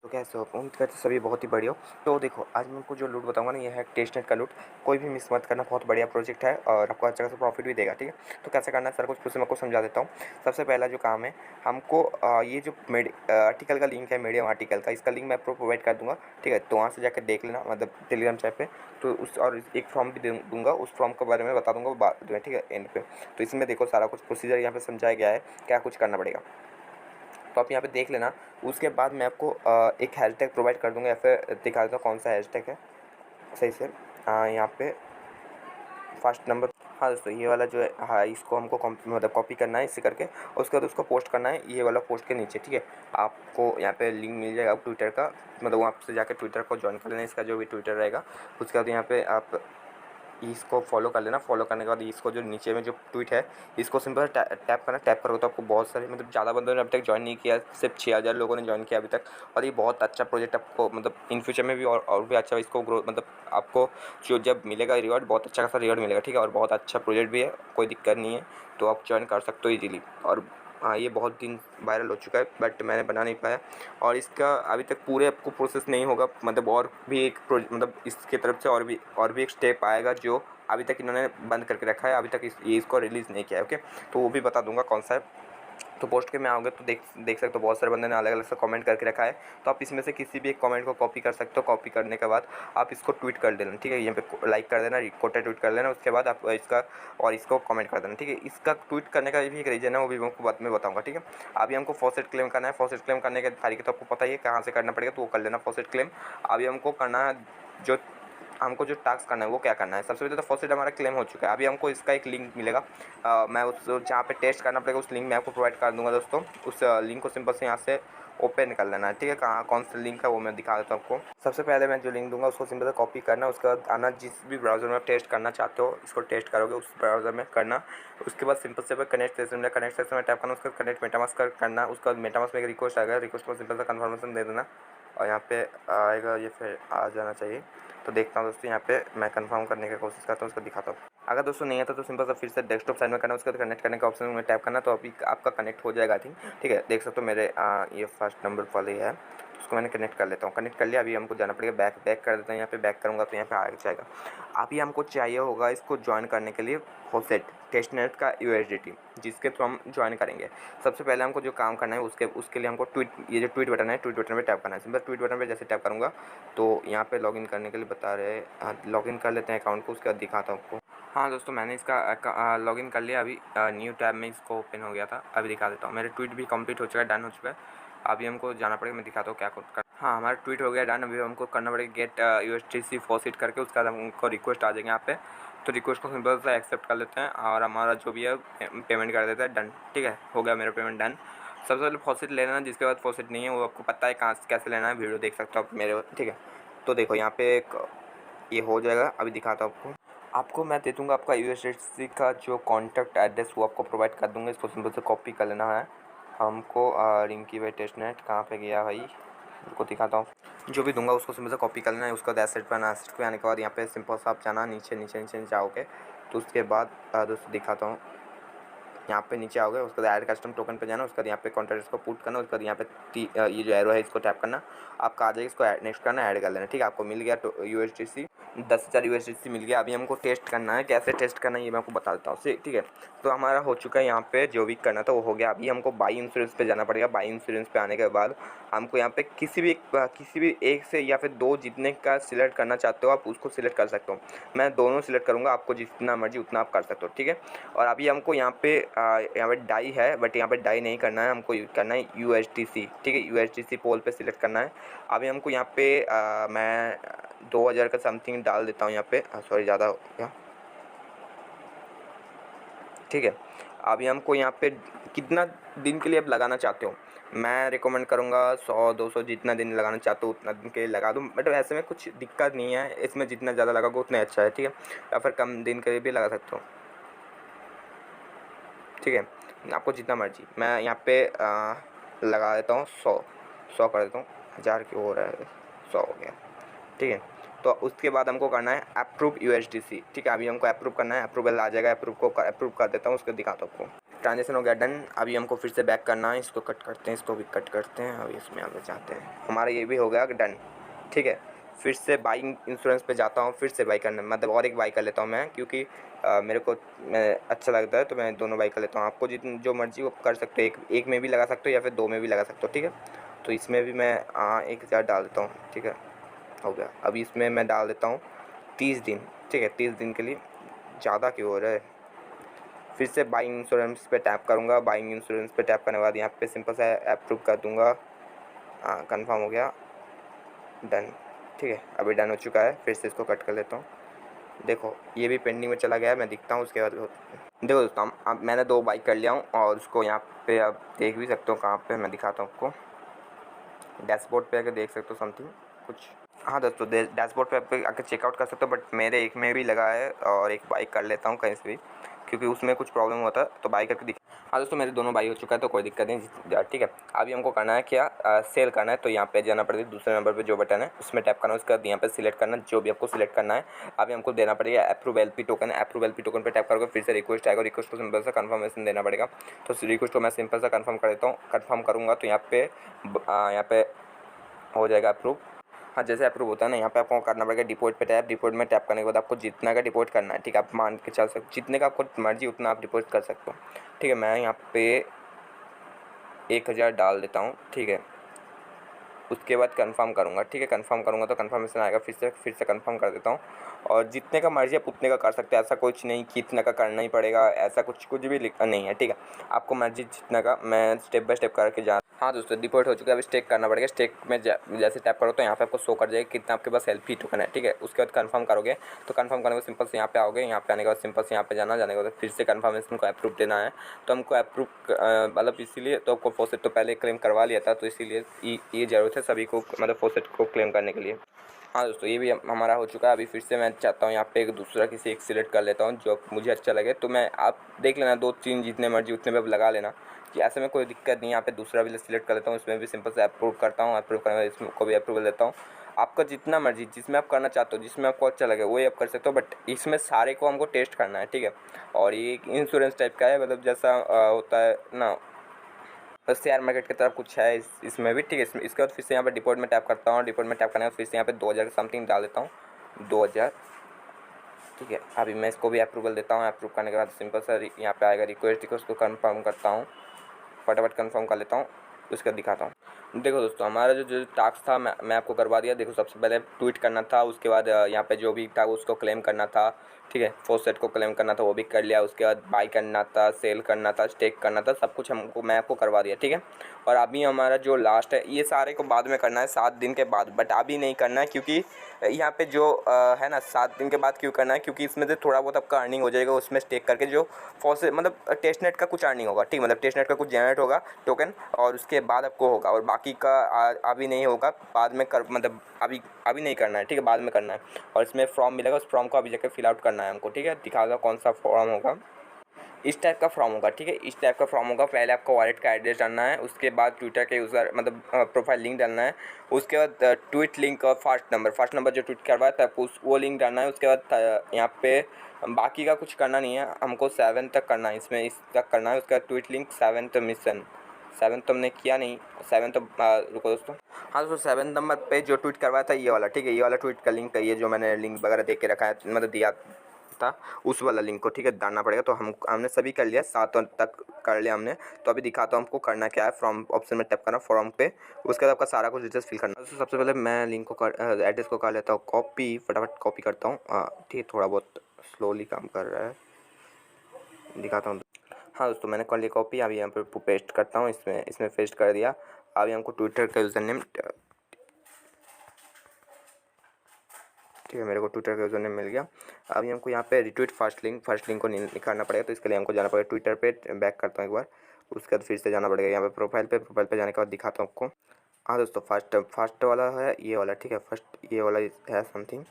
तो कैसे हो? उम्मीद करते हैं सभी बहुत ही बढ़िया हो। तो देखो, आज मैं आपको जो लूट बताऊँगा ना, ये है टेस्टनेट का लूट। कोई भी मिस मत करना, बहुत बढ़िया प्रोजेक्ट है और आपको अच्छा खासा प्रॉफिट भी देगा, ठीक है? तो कैसे करना है सारा कुछ फिर से मैं आपको समझा देता हूँ। सबसे पहला जो काम है, हमको ये जो आर्टिकल का लिंक है, मीडियम आर्टिकल का, इसका लिंक मैं आपको प्रोवाइड कर दूँगा, ठीक है? तो वहाँ से जाकर देख लेना, मतलब टेलीग्राम चैट पे। तो उस और एक फॉर्म भी दे दूँगा, उस फॉर्म के बारे में बता दूँगा बाद में, ठीक है? एंड पे। तो इसमें देखो सारा कुछ प्रोसीजर यहाँ पे समझाया गया है, क्या कुछ करना पड़ेगा। तो आप यहाँ पे देख लेना। उसके बाद मैं आपको एक हैशटैग प्रोवाइड कर दूँगा, या फिर दिखा देता हूँ कौन सा हैशटैग है सही से। यहाँ पे फर्स्ट नंबर, हाँ दोस्तों, ये वाला जो है, हाँ, इसको हमको मतलब कॉपी करना है इसे करके, और उसके बाद उसको पोस्ट करना है ये वाला पोस्ट के नीचे, ठीक है? आपको यहाँ पे लिंक मिल जाएगा ट्विटर का, मतलब वहाँ से जाकर ट्विटर को ज्वाइन कर लेना, इसका जो भी ट्विटर रहेगा। उसके बाद यहाँ पे आप इसको फॉलो कर लेना। फॉलो करने के बाद इसको जो नीचे में जो ट्वीट है, इसको सिंपल टैप करना। टैप करोगे तो आपको बहुत सारे, मतलब ज़्यादा बंदों ने अभी तक ज्वाइन नहीं किया, सिर्फ 6000 लोगों ने ज्वाइन किया अभी तक। और ये बहुत अच्छा प्रोजेक्ट आपको, मतलब इन फ्यूचर में भी और भी अच्छा इसको ग्रो, मतलब आपको जो जब मिलेगा रिवॉर्ड, बहुत अच्छा खासा रिवॉर्ड मिलेगा, ठीक है? और बहुत अच्छा प्रोजेक्ट भी है, कोई दिक्कत नहीं है। तो आप ज्वाइन कर सकते हो ईजीली। और हाँ, ये बहुत दिन वायरल हो चुका है, बट मैंने बना नहीं पाया। और इसका अभी तक पूरे आपको प्रोसेस नहीं होगा, मतलब और भी एक मतलब इसके तरफ से और भी एक स्टेप आएगा जो अभी तक इन्होंने बंद करके रखा है। अभी तक इसको रिलीज़ नहीं किया है, ओके? तो वो भी बता दूंगा कौन सा है। तो पोस्ट के में आओगे तो देख सकते हो, बहुत सारे बंदे ने अलग अलग से कमेंट करके रखा है। तो आप इसमें से किसी भी एक कमेंट को कॉपी कर सकते हो। कॉपी करने के बाद आप इसको ट्वीट कर देना, ठीक है? यहाँ पे लाइक कर देना, कोटा ट्वीट कर लेना। उसके बाद आप इसका और इसको कमेंट कर देना, ठीक है? इसका ट्वीट करने का भी एक रीज़न है, वो भी मैं आपको बाद में बताऊँगा, ठीक है? अभी हमको फॉसेट क्लेम करना है। फॉसेट क्लेम करने के तरीके तो आपको पता ही है कहाँ से करना पड़ेगा, तो वो कर लेना फॉसेट क्लेम। अभी हमको करना है, जो हमको जो टास्क करना है वो क्या करना है। सबसे पहले तो फॉसेट हमारा क्लेम हो चुका है। अभी हमको इसका एक लिंक मिलेगा, मैं उस जहाँ पे टेस्ट करना पड़ेगा उस लिंक मैं आपको प्रोवाइड कर दूंगा दोस्तों। उस लिंक को सिंपल से यहाँ से ओपन कर लेना है, ठीक है? कहाँ कौन सा लिंक है वो मैं दिखा देता हूँ आपको। सबसे पहले मैं जो लिंक दूंगा उसको सिंपल से कॉपी करना। उसके बाद आना, जिस भी ब्राउज़र में आप टेस्ट करना चाहते हो, इसको टेस्ट करोगे उस ब्राउज़र में करना। उसके बाद सिंपल से कनेक्ट सेशन में टैप करना। उसका कनेक्ट मेटामास्क करना। उसके बाद मेटामास्क में एक रिक्वेस्ट आएगा, रिक्वेस्ट को सिंपल सा कन्फर्मेशन दे देना, और यहाँ पे आएगा, ये फिर आ जाना चाहिए। तो देखता हूँ दोस्तों, यहाँ पे मैं कंफर्म करने की कोशिश करता हूँ, उसको दिखाता हूँ। अगर दोस्तों नहीं आता तो सिंपल सा फिर से डेस्कटॉप साइड में करना। उसके बाद कनेक्ट करने का ऑप्शन में टैप करना, तो अभी आपका कनेक्ट हो जाएगा आई थिंक, ठीक है? देख सकते हो मेरे ये फर्स्ट नंबर वाले है, उसको मैंने कनेक्ट कर लेता हूँ। कनेक्ट कर लिया। अभी हमको जाना पड़ेगा बैक कर देता हूँ। यहाँ पे बैक करूँगा तो यहाँ पे आ जाएगा। अभी हमको चाहिए होगा इसको ज्वाइन करने के लिए फॉसेट टेस्टनेट का USDT, जिसके थ्रू हम ज्वाइन करेंगे। सबसे पहले हमको जो काम करना है उसके लिए हमको ये जो ट्वीट बटन है, ट्वीट बटन पे टैप करना है। सिंपल ट्वीट बटन पे जैसे टैप करूँगा तो यहाँ पे लॉगिन करने के लिए बता रहे हैं। लॉगिन कर लेते हैं अकाउंट को, उसके बाद दिखाता हूँ आपको। हाँ दोस्तों, मैंने इसका लॉगिन कर लिया। अभी न्यू टैब में इसको ओपन हो गया था। अभी दिखा देता हूँ। मेरे ट्वीट भी कंप्लीट हो चुका है, डन हो चुका है। अभी हमको जाना पड़ेगा, मैं दिखाता हूँ क्या कर। हाँ, हमारा ट्वीट हो गया डन। अभी हमको करना पड़ेगा गेट USDC फॉसेट करके, उसके बाद हमको रिक्वेस्ट आ जाएंगे यहाँ पे। तो रिक्वेस्ट को सिंपल से एक्सेप्ट कर लेते हैं और हमारा जो भी है पेमेंट कर देते हैं, डन, ठीक है? हो गया मेरा पेमेंट डन। सबसे पहले फॉसेट लेना, जिसके बाद फॉसेट नहीं है वो आपको पता है कहाँ से कैसे लेना है, वीडियो देख सकते हो आप मेरे, ठीक है? तो देखो यहाँ पे एक ये हो जाएगा। अभी दिखाता हूँ आपको मैं दे दूँगा आपका USDC का जो कॉन्टैक्ट एड्रेस, वो आपको प्रोवाइड कर दूँगा। इसको सिंपल से कॉपी कर लेना है हमको। रिंकी भाई टेस्टनेट कहाँ पे गया भाई, उसको दिखाता हूँ। जो भी दूंगा उसको सिंपल से कॉपी कर लेना है। उसका एसेट पे आना, एसेट पे आने के बाद यहाँ पे सिंपल सा आप जाना नीचे नीचे नीचे नीचे आओगे। तो उसके बाद दोस्तों दिखाता हूँ, यहाँ पे नीचे आओगे, उसके बाद ऐड कस्टम टोकन पे जाना। उसके बाद यहाँ पे कॉन्टैक्ट को पुट करना। उसके बाद यहाँ पे ये जो एरो है इसको टैप करना, आपका आ जाएगा। इसको नेक्स्ट करना, ऐड कर लेना, ठीक है? आपको मिल गया तो USDC 10,000 USDC मिल गया। अभी हमको टेस्ट करना है, कैसे टेस्ट करना है ये मैं आपको बता देता हूँ, ठीक है? तो हमारा हो चुका है यहाँ पे, जो भी करना था वो हो गया। अभी हमको बाई इंश्योरेंस पे जाना पड़ेगा। बाई इंश्योरेंस पे आने के बाद हमको यहाँ पे किसी भी एक से या फिर दो जितने का सिलेक्ट करना चाहते हो आप उसको सिलेक्ट कर सकते हो। मैं दोनों सिलेक्ट करूँगा, आपको जितना मर्जी उतना आप कर सकते हो, ठीक है? और अभी हमको यहाँ पे डाई है, बट यहाँ पे डाई नहीं करना है, हमको करना है USDC, ठीक है? USDC पोल पे सिलेक्ट करना है। अभी हमको यहाँ पे मैं 2000 का समथिंग डाल देता हूँ यहाँ पे, सॉरी ज़्यादा हो गया, ठीक है? अभी हमको यहाँ पे कितना दिन के लिए आप लगाना चाहते हो, मैं रिकमेंड करूँगा 100-200 जितना दिन लगाना चाहते हो उतना दिन के लिए लगा दूँ। बट वैसे में कुछ दिक्कत नहीं है इसमें, जितना ज़्यादा लगाओगे उतना अच्छा है, ठीक है? या फिर कम दिन के लिए भी लगा सकते हो, ठीक है? आपको जितना मर्जी। मैं यहाँ पे लगा देता हूँ 100 कर देता हूँ। 1000 क्यों हो रहा है, 100 हो गया, ठीक है? तो उसके बाद हमको करना है अप्रूव USDC, ठीक है? अभी हमको अप्रूव करना है, अप्रूवल आ जाएगा। अप्रूव कर देता हूँ, उसको दिखाता हूँ आपको। ट्रांजेक्शन हो गया डन। अभी हमको फिर से बैक करना है, इसको कट करते हैं, इसको भी कट करते हैं, अभी इसमें आगे जाते हैं, हमारा ये भी हो गया डन। ठीक है, फिर से बाइंग इंश्योरेंस पे जाता हूँ, फिर से बाई करना, मतलब और एक बाई कर लेता हूँ मैं, क्योंकि मेरे को अच्छा लगता है तो मैं दोनों बाई कर लेता हूँ। आपको जितनी जो मर्ज़ी वो कर सकते हो, एक में भी लगा सकते हो या फिर 2 में भी लगा सकते हो। ठीक है, तो इसमें भी मैं 1000 डाल देता हूँ। ठीक है, हो गया। अभी इसमें मैं डाल देता हूँ 30 दिन। ठीक है, 30 दिन के लिए, ज़्यादा क्यों हो रहा है। फिर से बाइंग इंश्योरेंस पे टैप करूँगा। बाइंग इंश्योरेंस पे टैप करने के बाद यहाँ पे सिंपल सा अप्रूव कर दूँगा। कंफर्म हो गया, डन। ठीक है, अभी डन हो चुका है। फिर से इसको कट कर लेता हूँ। देखो ये भी पेंडिंग में चला गया है, मैं दिखता हूँ उसके बाद। देखो दोस्तों, अब मैंने 2 बाई कर लिया हूँ और उसको यहाँ पे आप देख भी सकते हो। कहाँ पे, मैं दिखाता हूँ आपको, डैशबोर्ड पे आके देख सकते हो समथिंग कुछ। हाँ दोस्तों, डैशबोर्ड पे आके चेकआउट कर सकते हो, बट मेरे एक में भी लगा है और एक बाई कर लेता हूँ कहीं से भी, क्योंकि उसमें कुछ प्रॉब्लम होता है तो बाई करके दिख। हाँ दोस्तों, मेरे दोनों बाई हो चुका है तो कोई दिक्कत नहीं। ठीक है, अभी हमको करना है क्या, सेल करना है। तो यहाँ पे जाना पड़ेगा, दूसरे नंबर पे जो बटन है उसमें टैप करना है, उसके बाद यहाँ पे सिलेक्ट करना, जो भी आपको सिलेक्ट करना है। अभी हमको देना पड़ेगा approve LP token. Approve LP token पे टैप करोगे, फिर से रिक्वेस्ट आएगा, रिक्वेस्ट को सिंपल सा कन्फर्मेशन देना पड़ेगा। तो रिक्वेस्ट को मैं सिंपल सा कन्फर्म कर देता हूँ। कन्फर्म करूँगा तो यहाँ पे हो जाएगा अप्रूव। हाँ, जैसे अप्रूव होता है ना, यहाँ पे आपको करना पड़ेगा डिपॉजिट पे टैप। डिपॉजिट में टैप करने के बाद आपको जितना का डिपॉजिट करना है, ठीक है, आप मान के चल सकते, जितने का आपको मर्जी उतना आप डिपॉजिट कर सकते हो। ठीक है, मैं यहाँ पे 1000 डाल देता हूँ। ठीक है, उसके बाद कंफर्म करूँगा। ठीक है, कंफर्म करूँगा तो कंफर्मेशन आएगा, फिर से कंफर्म कर देता हूँ। और जितने का मर्जी आप उतने का कर सकते हैं, ऐसा कुछ नहीं कि इतना का करना ही पड़ेगा, ऐसा कुछ भी लिखा नहीं है। ठीक है, आपको मर्जी जितना का, मैं स्टेप बाय स्टेप करके जा। हाँ दोस्तों, डिपॉजिट हो चुका है। अब स्टेक करना पड़ेगा। स्टेक में जैसे टैप करो तो यहाँ पे आपको शो कर जाएगा कितना आपके पास एलपी टोकन है। ठीक है, उसके बाद कंफर्म करोगे तो कंफर्म करने के बाद सिंपल से यहाँ पे आओगे। यहाँ पे आने के बाद सिंपल से यहाँ पे जाने के बाद फिर से कंफर्मेशन को अप्रूव देना है। तो हमको अप्रूव मतलब इसीलिए तो आपको फॉसेट तो पहले क्लेम करवा लिया था, तो इसीलिए ये ज़रूरत है सभी को, मतलब फॉसेट को क्लेम करने के लिए। हाँ दोस्तों, ये भी हमारा हो चुका है। अभी फिर से मैं चाहता हूँ यहाँ पे एक दूसरा किसी एक सिलेक्ट कर लेता हूँ जो मुझे अच्छा लगे। तो मैं, आप देख लेना, 2-3 जितने मर्जी उतने पे लगा लेना, कि ऐसे में कोई दिक्कत नहीं है। यहाँ पे दूसरा भी सिलेक्ट कर लेता हूँ, इसमें भी सिंपल से अप्रूव करता हूँ। अप्रूव करने के बाद इसको भी अप्रूवल देता हूँ। आपका जितना मर्जी, जिसमें आप करना चाहते हो, जिसमें आपको अच्छा लगे वही आप कर सकते हो, बट इसमें सारे को हमको टेस्ट करना है। ठीक है, और ये एक इंश्योरेंस टाइप का है, मतलब जैसा होता है ना, शेयर मार्केट की तरफ कुछ है इसमें भी। ठीक है, इसके बाद फिर से यहाँ पर डिपॉजिट में टैप करता हूँ। डिपॉजिट में टैप करने के बाद फिर से यहाँ पे 2000 समथिंग डाल देता हूँ, 2000। ठीक है, अभी मैं इसको भी अप्रूवल देता हूँ। अप्रूव करने के बाद सिंपल सा यहाँ पे आएगा रिक्वेस्ट को कंफर्म करता हूँ, फटाफट कंफर्म कर लेता हूँ, उसका दिखाता हूँ। देखो दोस्तों, हमारा जो टास्क था मैं आपको करवा दिया। देखो, सबसे पहले ट्वीट करना था, उसके बाद यहाँ पे जो भी था उसको क्लेम करना था। ठीक है, फॉसेट को क्लेम करना था, वो भी कर लिया। उसके बाद बाई करना था, सेल करना था, स्टेक करना था, सब कुछ मैं आपको करवा दिया। ठीक है, और अभी हमारा जो लास्ट है, ये सारे को बाद में करना है 7 दिन के बाद, बट अभी नहीं करना है, क्योंकि यहाँ पे जो है ना, 7 दिन के बाद क्यों करना है, क्योंकि इसमें से थोड़ा बहुत आपका अर्निंग हो जाएगा। उसमें स्टेक करके जो फॉसेट, मतलब टेस्टनेट का कुछ अर्निंग होगा। ठीक, मतलब टेस्टनेट का कुछ जनरेट होगा टोकन, और उसके बाद आपको होगा, और बाकी का अभी नहीं होगा, बाद में कर, मतलब अभी नहीं करना है। ठीक है, बाद में करना है। और इसमें फॉर्म मिलेगा, उस फॉर्म को अभी जाकर फिल आउट करना है हमको। ठीक है, दिखा दो कौन सा फॉर्म होगा। इस टाइप का फॉर्म होगा। ठीक है, इस टाइप का फॉर्म होगा। पहले आपको वॉलेट का एड्रेस डालना है, उसके बाद ट्विटर के यूज़र, मतलब प्रोफाइल लिंक डालना है, उसके बाद ट्वीट लिंक और फर्स्ट नंबर जो ट्वीट करवाया था वो लिंक डालना है। उसके बाद यहाँ पे बाकी का कुछ करना नहीं है, हमको 7 तक करना है, इसमें इस तक करना है। उसके बाद ट्वीट लिंक 7th मिशन, 7 तो हमने किया नहीं, 7 तो रुको दोस्तों। हाँ दोस्तों, 7 नंबर पे जो ट्वीट करवाया था ये वाला। ठीक है, ये वाला ट्वीट का लिंक है, ये जो मैंने लिंक वगैरह दे के रखा है, मतलब दिया था, उस वाला लिंक को। ठीक है, डालना पड़ेगा। तो हमने सभी कर लिया, 7 तक कर लिया हमने। तो अभी दिखाता हूँ हमको करना क्या है। फ्रॉम ऑप्शन में टैप करना, फॉर्म पे, उसके बाद आपका सारा कुछ डिटेल्स फिल करना। तो सबसे पहले मैं लिंक को एड्रेस को कर लेता हूँ कॉपी, फटाफट कॉपी करता हूँ। ठीक है, थोड़ा बहुत स्लोली काम कर रहा है, दिखाता हूँ। हाँ दोस्तों, मैंने कर लिया कॉपी। अभी यहाँ पे पेस्ट करता हूँ, इसमें पेस्ट कर दिया। अभी हमको ट्विटर का यूज़र नेम, ठीक है, मेरे को ट्विटर का यूज़र नेम मिल गया। अभी हमको यहाँ पे रिट्वीट फर्स्ट लिंक को निकालना पड़ेगा। तो इसके लिए हमको जाना पड़ेगा ट्विटर पे, बैक करता हूँ एक बार, उसके बाद फिर से जाना पड़ेगा यहाँ पे प्रोफाइल पे जाने के बाद दिखाता हूँ आपको। हाँ दोस्तों, फर्स्ट वाला है ये वाला। ठीक है, फर्स्ट ये वाला है समथिंग,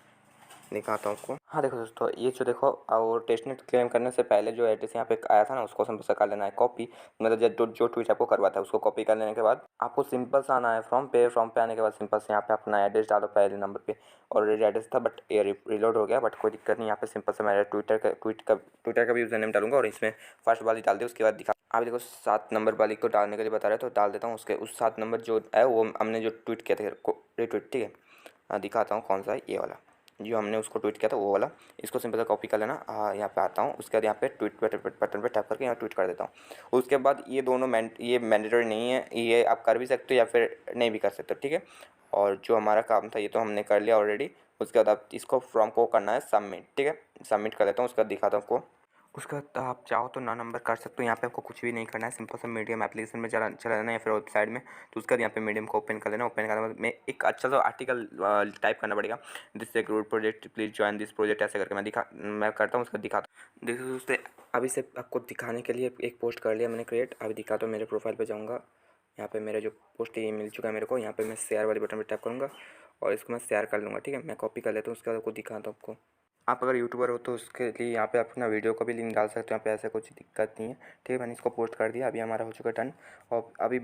दिखाता हूँ आपको। हाँ देखो दोस्तों, ये जो देखो और टेस्टनेट क्लेम करने से पहले जो एड्रेस यहाँ पे आया था ना, उसको सिंपल सा कर लेना है कॉपी। मतलब जो ट्वीट आपको करवाता है उसको कॉपी कर लेने के बाद आपको सिंपल सा आना है फॉर्म पे आने के बाद सिंपल से यहाँ पे अपना एड्रेस डालो पहले नंबर पे। ऑलरेडी एड्रेस था बट ये रिलोड हो गया, बट कोई दिक्कत नहीं। यहाँ पे सिंपल से मेरा ट्विटर का भी यूज़र नेम डालूंगा और इसमें फर्स्ट वाली डाल दे। उसके बाद दिखा अभी देखो 7 नंबर वाली को डालने के लिए बता रहे तो डाल देता हूँ। उसके उस 7 नंबर जो है वो हमने जो ट्वीट किया था रिट्वीट, ठीक है। दिखाता हूँ कौन सा है, ये वाला जो हमने उसको ट्वीट किया था वो वाला। इसको सिंपल सा कॉपी कर लेना। यहाँ पे आता हूँ, उसके बाद यहाँ पे ट्वीट बटन पे टैप करके यहाँ ट्वीट कर देता हूँ। उसके बाद ये दोनों ये मैंडेटरी नहीं है, ये आप कर भी सकते हो या फिर नहीं भी कर सकते हो, ठीक है। और जो हमारा काम था ये तो हमने कर लिया ऑलरेडी। उसके बाद आप इसको फॉर्म को करना है सबमिट, ठीक है। सबमिट कर देता हूँ, उसके बाद दिखाता हूँ आपको। उसका आप चाहो तो ना नंबर कर सकते हो। यहाँ पे आपको कुछ भी नहीं करना है, सिंपल सा मीडियम एप्लीकेशन में चला जाना है या फिर वेबसाइट में। तो उसका यहाँ पे मीडियम को ओपन कर लेना। ओपन करने के बाद में एक अच्छा सा आर्टिकल टाइप करना पड़ेगा। दिस एक root project, please join this project, ऐसे करके मैं करता हूँ। उसका दिखाता हूँ। देखिए दोस्तों, अभी से आपको दिखाने के लिए एक पोस्ट कर लिया मैंने क्रिएट। अभी दिखाता हूँ, मेरे प्रोफाइल पर जाऊँगा। यहाँ पे मेरा जो पोस्ट ये मिल चुका है मेरे को। यहाँ पे मैं शेयर वाले बटन पर टैप करूँगा और इसको मैं शेयर कर लूँगा, ठीक है। मैं कॉपी कर लेता हूँ, उसके बाद आपको दिखाता हूँ आपको। आप अगर यूट्यूबर हो तो उसके लिए यहाँ पे अपना वीडियो का भी लिंक डाल सकते हो। यहाँ पे ऐसा कुछ दिक्कत नहीं है, ठीक है। मैंने इसको पोस्ट कर दिया, अभी हमारा हो चुका है डन। और अभी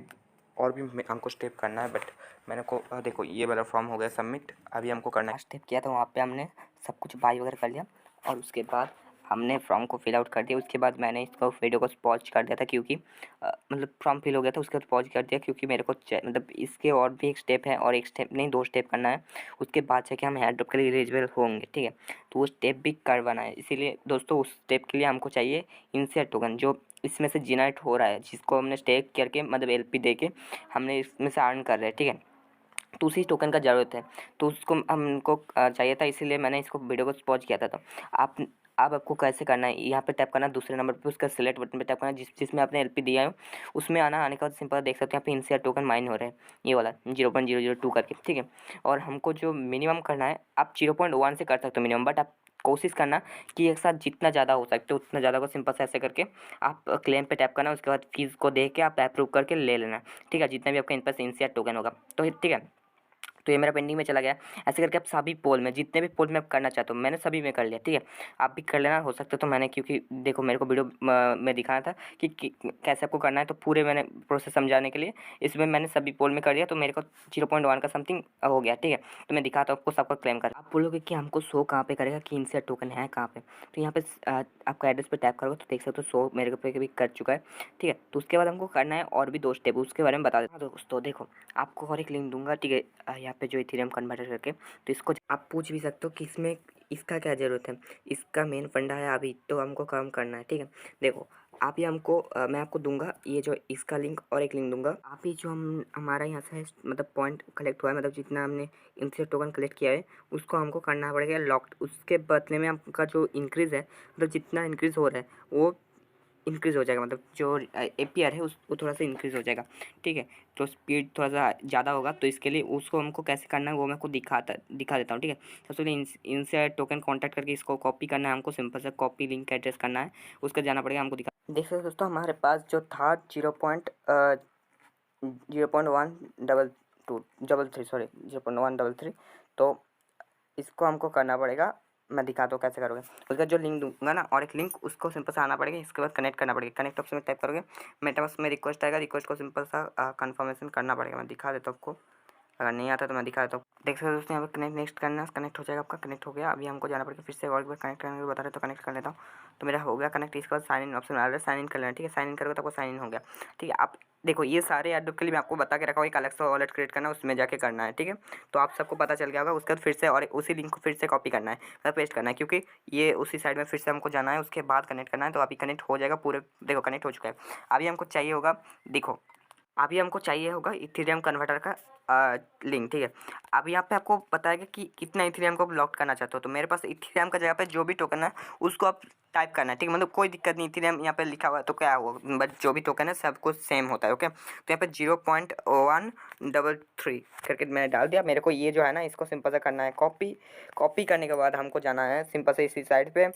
और भी हमको स्टेप करना है, बट मैंने को देखो ये वाला फॉर्म हो गया सबमिट। अभी हमको करना है स्टेप किया था, वहाँ पे हमने सब कुछ बाई वगैरह कर लिया और उसके बाद हमने फॉर्म को फिल आउट कर दिया। उसके बाद मैंने इसको वीडियो को पॉज कर दिया था क्योंकि मतलब फॉर्म फिल हो गया था। उसके बाद पॉज कर दिया क्योंकि मेरे को मतलब इसके और भी एक स्टेप है, और एक स्टेप नहीं 2 स्टेप करना है। उसके बाद से कि हम हेयर ड्रॉप के लिए एलिजिबल होंगे, ठीक है। तो वो स्टेप भी करवाना है, इसीलिए दोस्तों उस स्टेप के लिए हमको चाहिए इंसर्ट टोकन, जो इसमें से जनरेट हो रहा है, जिसको हमने स्टेक करके मतलब LP दे के हमने इसमें से अर्न कर रहे हैं, ठीक है। तो उसी टोकन का ज़रूरत है, तो उसको हमको चाहिए था, इसीलिए मैंने इसको वीडियो को पॉज किया था। तो आप अब आपको कैसे करना है, यहाँ पे टैप करना है दूसरे नंबर पे, उसका सिलेक्ट बटन पे टैप करना है जिसमें आपने LP दिया है उसमें आना। आने के बाद सिंपल देख सकते हैं यहाँ पे इंसियर टोकन माइन हो रहे हैं, ये वाला 0.002 करके, ठीक है। और हमको जो मिनिमम करना है, आप 0.1 से कर सकते हो मिनिमम, बट आप कोशिश करना कि एक साथ जितना ज़्यादा हो सकते हो उतना ज़्यादा को सिंपल से ऐसे करके आप क्लेम पे टैप करना। उसके बाद फीस को देख के आप अप्रूव करके ले लेना, ठीक है, जितना भी आपका इन पर इंसियर टोकन होगा, तो ठीक है। तो ये मेरा पेंडिंग में चला गया। ऐसे करके आप सभी पोल में, जितने भी पोल में आप करना चाहते हो, मैंने सभी में कर लिया, ठीक है। आप भी कर लेना, हो सकता है तो मैंने, क्योंकि देखो मेरे को वीडियो में दिखाना था कि कैसे आपको करना है, तो पूरे मैंने प्रोसेस समझाने के लिए इसमें मैंने सभी पोल में कर दिया। तो मेरे को 0.1 का समथिंग हो गया, ठीक है। तो मैं दिखाता हूँ आपको सबका क्लेम कर। आप बोलोगे कि हमको शो कहाँ पे करेगा कि इनसे टोकन है कहाँ पे, तो यहाँ पे आपका एड्रेस पे टैप करोगे तो देख सकते हो शो मेरे पे भी कर चुका है, ठीक है। तो उसके बाद हमको करना है और भी 2 स्टेप, उसके बारे में बता देता हूँ दोस्तों। देखो आपको और एक लिंक दूंगा, ठीक है, यहाँ पे जो इथेरियम कन्वर्टर करके, तो इसको आप पूछ भी सकते हो कि इसमें इसका क्या ज़रूरत है। इसका मेन फंडा है, अभी तो हमको काम करना है, ठीक है। देखो आप ही हमको मैं आपको दूंगा ये जो इसका लिंक और एक लिंक दूंगा। आप ही जो हमारा यहाँ से मतलब पॉइंट कलेक्ट हुआ है, मतलब जितना हमने इनसे टोकन कलेक्ट किया है उसको हमको करना पड़ेगा लॉक्ड। उसके बदले में आपका जो इंक्रीज़ है, मतलब जितना इंक्रीज़ हो रहा है वो इंक्रीज़ हो जाएगा, मतलब जो APR है उस वो थोड़ा सा इंक्रीज़ हो जाएगा, ठीक है। तो स्पीड थोड़ा सा ज़्यादा होगा, तो इसके लिए उसको हमको कैसे करना है वो मैं आपको दिखा देता हूँ, ठीक है। सबसे पहले इनसे टोकन कॉन्टैक्ट करके इसको कॉपी करना है हमको, सिंपल सा कॉपी लिंक एड्रेस करना है, उसका जाना पड़ेगा हमको देख सकते हो दोस्तों हमारे पास जो था 0.133 सॉरी 0.133। तो इसको हमको करना पड़ेगा, मैं दिखाता हूँ कैसे करोगे। उसका जो लिंक दूंगा ना, और एक लिंक, उसको सिंपल सा आना पड़ेगा। इसके बाद कनेक्ट करना पड़ेगा, कनेक्ट ऑप्शन में टाइप करोगे, मेटामास्क में रिक्वेस्ट आएगा, रिक्वेस्ट को सिंपल सा कन्फर्मेशन करना पड़ेगा। मैं दिखा देता हूँ आपको, अगर नहीं आता तो मैं दिखा देता हूँ। देख सकते हो दोस्तों यहाँ पे कनेक्ट नेक्स्ट करना है, कनेक्ट हो जाएगा आपका, कनेक्ट हो गया। अभी हमको जाना पड़ेगा फिर से और एक बार कनेक्ट करने को बता रहे तो कनेक्ट कर लेता हूँ। तो मेरा हो गया कनेक्ट। इसके बाद साइन इन ऑप्शन आ रहा है, साइन इन कर लेना, ठीक है। साइन इन करोगे तो आपको साइन इन हो गया, ठीक है। आप देखो ये सारे एडोब के लिए मैं आपको बता के रखा हूँ, एक अलग से वॉलेट क्रिएट करना है, उसमें जाके करना है, ठीक है। तो आप सबको पता चल गया होगा। उसके बाद फिर से और उसी लिंक को फिर से कॉपी करना है, पेस्ट करना है, क्योंकि ये उसी साइड में फिर से हमको जाना है, उसके बाद कनेक्ट करना है। तो अभी कनेक्ट हो जाएगा पूरे, देखो कनेक्ट हो चुका है। अभी हमको चाहिए होगा, देखो अभी हमको चाहिए होगा इथेरियम कन्वर्टर का लिंक, ठीक है। अब यहाँ पे आपको बताएगा कि कितना इथेरियम को लॉक करना चाहते हो। तो मेरे पास इथेरियम का जगह पे जो भी टोकन है उसको आप टाइप करना है, ठीक है। मतलब कोई दिक्कत नहीं, इथेरियम यहाँ पे लिखा हुआ है तो क्या हुआ, बट जो भी टोकन है सब कुछ सेम होता है, ओके। तो यहाँ पे 0.133 करके मैंने डाल दिया। मेरे को ये जो है ना इसको सिंपल से करना है कॉपी। कॉपी करने के बाद हमको जाना है सिंपल से इसी साइड पे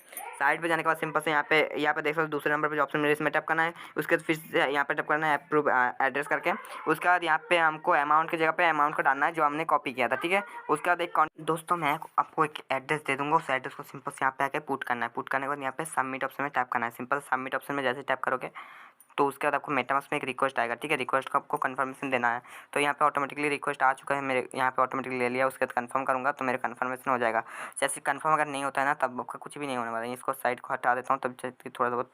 जाने के बाद सिंपल से यहाँ पे देख सकते दूसरे नंबर पे जो ऑप्शन मिले इसमें टैप करना है। उसके बाद फिर से यहाँ पे टैप करना है अप्रूव एड्रेस करके। उसके बाद यहाँ पे हमको अमाउंट की जगह पे पे अमाउंट को डालना है जो हमने कॉपी किया था, ठीक है। उसके बाद एक दोस्तों मैं आपको एक एड्रेस दे दूँगा, उस एड्रेस को सिंपल से यहाँ पे आके पुट करना है। पुट करने के बाद यहाँ पे सबमिट ऑप्शन में टैप करना है। सिंपल सबमिट ऑप्शन में जैसे टैप करोगे तो उसके बाद आपको मेटामास्क में एक रिक्वेस्ट आएगा, ठीक है। रिक्वेस्ट को आपको कंफर्मेशन देना है। तो यहाँ पे ऑटोमेटिकली रिक्वेस्ट आ चुका है, मेरे यहाँ पे ऑटोमेटिकली ले लिया। उसके बाद कंफर्म करूँगा तो मेरे कंफर्मेशन हो जाएगा। जैसे कंफर्म अगर नहीं होता है ना तब आपका कुछ भी नहीं होने वाला है। इसको साइड को हटा देता हूँ तब जाके थोड़ा बहुत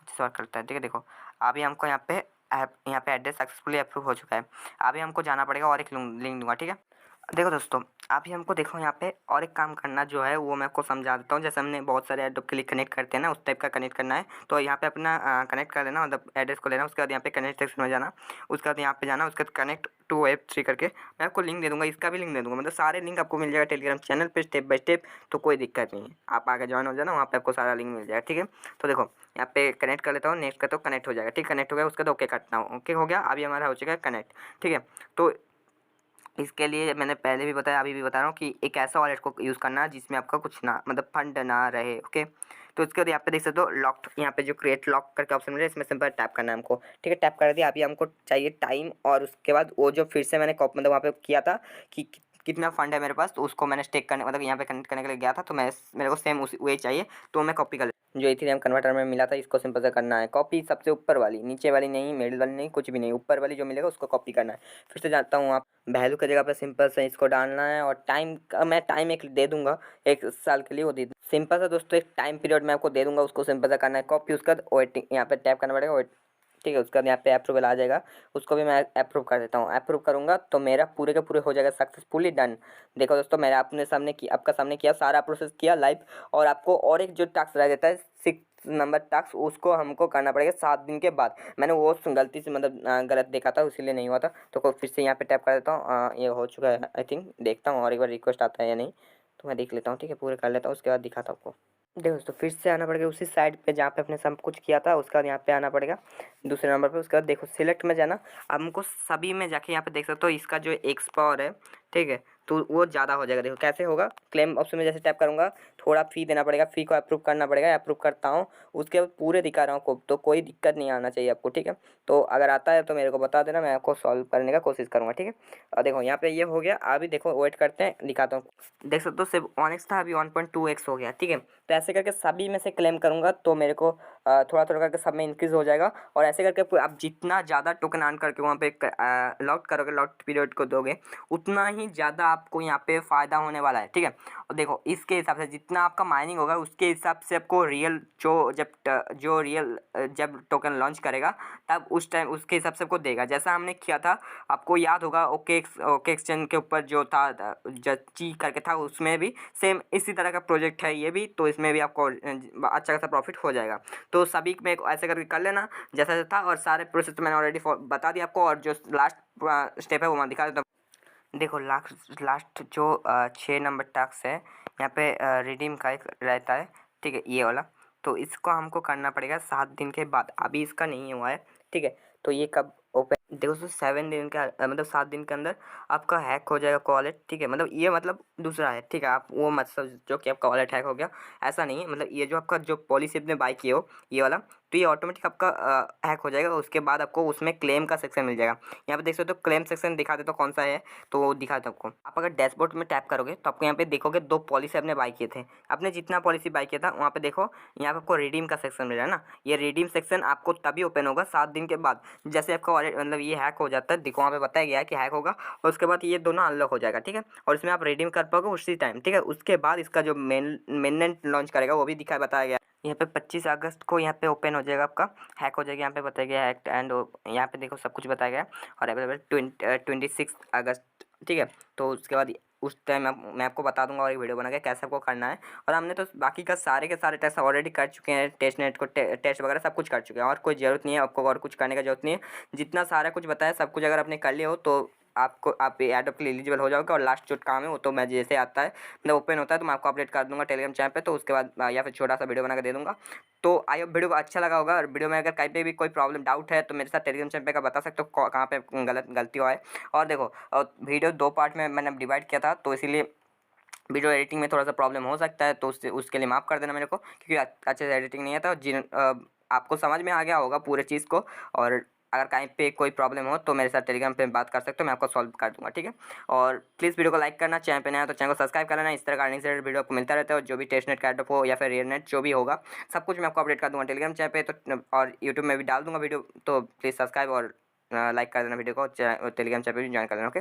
अच्छे से वर्क करता है, ठीक है। देखो अभी हमको यहाँ पे यहाँ पे एड्रेस सक्सेसफुली अप्रूव हो चुका है। अभी हमको जाना पड़ेगा और एक लिंक दूंगा, ठीक है। देखो दोस्तों अभी हमको देखो यहाँ पे और एक काम करना जो है वो मैं आपको समझा देता हूँ। जैसे हमने बहुत सारे एड्रेस के लिए कनेक्ट करते हैं ना, उस टाइप का कनेक्ट करना है। तो यहाँ पे अपना कनेक्ट कर लेना, मतलब एड्रेस को लेना। उसके बाद यहाँ पे कनेक्ट सेक्शन में जाना, उसके बाद यहाँ पे जाना, उसके बाद कनेक्ट टू Web3 करके मैं आपको लिंक दे दूँगा, इसका भी लिंक दे दूँगा। मतलब सारे लिंक आपको मिल जाएगा टेलीग्राम चैनल पे स्टेप बाय स्टेप। तो कोई दिक्कत नहीं है, आप आगे ज्वाइन हो जाना, वहाँ पे आपको सारा लिंक मिल जाएगा, ठीक है। तो देखो यहाँ पे कनेक्ट कर लेता हूँ, नेक्स्ट करता हूँ, कनेक्ट हो जाएगा, ठीक। कनेक्ट हो गया, उसके बाद ओके करता हूँ, ओके हो गया। अभी हमारा हो चुका है कनेक्ट, ठीक है। तो इसके लिए मैंने पहले भी बताया, अभी भी बता रहा हूँ कि एक ऐसा वॉलेट को यूज़ करना है जिसमें आपका कुछ ना मतलब फंड ना रहे, ओके। तो इसके बाद यहाँ पे देख सकते हो लॉक्ड, यहाँ पे जो क्रिएट लॉक करके ऑप्शन मिल रहा है, इसमें सिंपल टैप करना है हमको, ठीक है। टैप कर दिया। अभी हमको चाहिए टाइम, और उसके बाद वो जो फिर से मैंने मतलब वहाँ पे किया था कि कितना फंड है मेरे पास, तो उसको मैंने स्टेक करने मतलब यहाँ पे कनेक्ट करने के लिए गया था। तो मैं मेरे को सेम उसी वही चाहिए, तो मैं कॉपी कर जो इथेरियम कन्वर्टर में मिला था, इसको सिंपल से करना है कॉपी। सबसे ऊपर वाली, नीचे वाली नहीं, मिडिल वाली नहीं, कुछ भी नहीं, ऊपर वाली जो मिलेगा उसको कॉपी करना है। फिर से जाता हूँ, आप वैल्यू की जगह पे सिंपल से इसको डालना है। और टाइम का मैं टाइम एक दे दूंगा 1 साल के लिए, वो दे सिंपल सा दोस्तों एक टाइम पीरियड मैं आपको दे दूंगा, उसको सिंपल सा करना है कॉपी। उसका वेटिंग यहाँ पे टैप करना पड़ेगा, ठीक है। उसके बाद यहाँ पे अप्रूवल आ जाएगा, उसको भी मैं अप्रूव कर देता हूँ। अप्रूव करूँगा तो मेरा पूरे के पूरे हो जाएगा सक्सेसफुली डन। देखो दोस्तों मैंने अपने सामने किया, आपका सामने किया, सारा प्रोसेस किया लाइव। और आपको और एक जो टास्क रह जाता है 6 नंबर टास्क, उसको हमको करना पड़ेगा 7 दिन के बाद। मैंने वो गलती से मतलब गलत देखा था, इसीलिए नहीं हुआ था। तो फिर से यहाँ पे टैप कर देता हूँ, ये हो चुका है आई थिंक। देखता हूँ और एक बार रिक्वेस्ट आता है या नहीं, तो मैं देख लेता हूँ, ठीक है। पूरे कर लेता हूँ, उसके बाद दिखाता हूँ आपको। देखो दोस्तों फिर से आना पड़ेगा उसी साइड पे जहाँ पे अपने सब कुछ किया था। उसके बाद यहाँ पे आना पड़ेगा दूसरे नंबर पे। उसके बाद देखो सिलेक्ट में जाना। अब हमको सभी में जाके यहाँ पे देख सकते हो इसका जो एक्सपायर है, ठीक है, तो वो ज़्यादा हो जाएगा। देखो कैसे होगा, क्लेम ऑप्शन में जैसे टैप करूँगा थोड़ा फ़ी देना पड़ेगा, फ़ी को अप्रूव करना पड़ेगा। अप्रूव करता हूँ, उसके बाद पूरे दिखा रहा हूँ को, तो कोई दिक्कत नहीं आना चाहिए आपको, ठीक है। तो अगर आता है तो मेरे को बता देना, मैं आपको सॉल्व करने का कोशिश करूँगा, ठीक है। और देखो यहाँ पे ये हो गया। अभी देखो वेट करते हैं, दिखाता हूँ। देख सकते हो सिर्फ 1x था, अभी 1.2x हो गया, ठीक है। तो ऐसे करके सभी में से क्लेम करूँगा तो मेरे को थोड़ा थोड़ा करके सब में इंक्रीज़ हो जाएगा। और ऐसे करके आप जितना ज़्यादा टोकन अर्न करके वहाँ पे लॉक करोगे, लॉक पीरियड को दोगे, उतना ही ज़्यादा आपको यहाँ पे फ़ायदा होने वाला है, ठीक है। और देखो इसके हिसाब से जितना आपका माइनिंग होगा उसके हिसाब से आपको रियल जो रियल जब टोकन लॉन्च करेगा तब उस टाइम उसके हिसाब से आपको देगा। जैसा हमने किया था, आपको याद होगा ओके एक्सचेंज के ऊपर जो था जची करके था, उसमें भी सेम इसी तरह का प्रोजेक्ट है ये भी। तो इसमें भी आपको अच्छा खासा प्रॉफिट हो जाएगा। तो सभी में ऐसे करके कर लेना जैसा था। और सारे प्रोसेस तो मैंने ऑलरेडी बता दिया आपको। और जो लास्ट स्टेप है वो मैं दिखा देता हूँ। देखो लास्ट जो 6 नंबर टास्क है यहाँ पे रिडीम का एक रहता है, ठीक है, ये वाला। तो इसको हमको करना पड़ेगा 7 दिन के बाद। अभी इसका नहीं हुआ है, ठीक है। तो ये कब ओपन, देखो दोस्तों 7 दिन का मतलब 7 दिन के अंदर आपका हैक हो जाएगा वॉलेट, ठीक है। मतलब ये मतलब दूसरा है, ठीक है। आप वो मत समझो कि आपका वॉलेट हैक हो गया, ऐसा नहीं है। मतलब ये जो आपका जो पॉलिसी आपने बाय किए हो ये वाला, तो ये ऑटोमेटिक आपका हैक हो जाएगा। उसके बाद आपको उसमें क्लेम का सेक्शन मिल जाएगा। यहाँ पे देख सकते हो क्लेम सेक्शन दिखा देता हूँ कौन सा है, तो वो दिखा देता हूँ आपको। आप अगर डैशबोर्ड में टैप करोगे तो आपको यहाँ पे देखोगे 2 पॉलिसी आपने बाय किए थे। आपने जितना पॉलिसी बाय किया था वहाँ पे देखो, यहाँ पे आपको रिडीम का सेक्शन मिल रहा है ना। ये रिडीम सेक्शन आपको तभी ओपन होगा 7 दिन के बाद, जैसे आपका वॉलेट मतलब ये हैक हो जाता है। देखो वहाँ पे बताया गया है कि हैक होगा, और उसके बाद ये दोनों अनलॉक हो जाएगा, ठीक है। और इसमें आप रिडीम कर पाओगे उसी टाइम, ठीक है। उसके बाद इसका जो मेननेट लॉन्च करेगा वो भी दिखा बताया गया। यहाँ पे 25 अगस्त को यहाँ पे ओपन हो जाएगा, आपका हैक हो जाएगा। यहाँ पे बताया गया हैक एंड यहाँ पे देखो सब कुछ बताया गया है। और अवेलेबल 26 अगस्त, ठीक है। तो उसके बाद उस टाइम मैं आपको बता दूंगा और एक वीडियो बना के कैसे आपको करना है। और हमने तो बाकी का सारे के सारे टेस्ट ऑलरेडी कर चुके हैं, टेस्ट नेट को टेस्ट वगैरह सब कुछ कर चुके हैं। और कोई ज़रूरत नहीं है आपको, और कुछ करने का ज़रूरत नहीं है। जितना सारा कुछ बताया सब कुछ अगर आपने कर लिया हो तो आप एडोब के लिए एलिजिबल हो जाओगे। और लास्ट जो काम है वो तो मैं जैसे आता है मतलब ओपन होता है तो मैं आपको अपडेट कर दूंगा टेलीग्राम चैनल पे। तो उसके बाद या फिर छोटा सा वीडियो बना कर दे दूंगा। तो आई होप वीडियो अच्छा लगा होगा। और वीडियो में अगर कहीं पे भी कोई प्रॉब्लम डाउट है तो मेरे साथ टेलीग्राम चैनल पे का बता सकते हो कहाँ पे गलती हुआ है। और देखो वीडियो 2 पार्ट में मैंने डिवाइड किया था, तो इसीलिए वीडियो एडिटिंग में थोड़ा सा प्रॉब्लम हो सकता है। तो उसके लिए माफ़ कर देना मेरे को, क्योंकि अच्छे से एडिटिंग नहीं है। तो आपको समझ में आ गया होगा पूरे चीज़ को। और अगर कहीं पे कोई प्रॉब्लम हो तो मेरे साथ टेलीग्राम पे बात कर सकते हो, मैं आपको सॉल्व कर दूँगा, ठीक है। और प्लीज़ वीडियो को लाइक करना, चैनल पे नया हो तो चैनल को सब्सक्राइब कर लेना। इस तरह का अर्निंग से रिलेटेड वीडियो आपको मिलता रहता है और जो भी टेस्टनेट का एडअप हो या फिर रेयरनेट जो भी होगा, सब कुछ मैं आपको अपडेट कर दूँगा टेलीग्राम चैनल पे तो, और यूट्यूब में भी डाल दूँगा वीडियो। तो प्लीज़ सब्सक्राइब और लाइक कर देना वीडियो को, टेलीग्राम चैनल पे भी जॉइन कर लेना, ओके।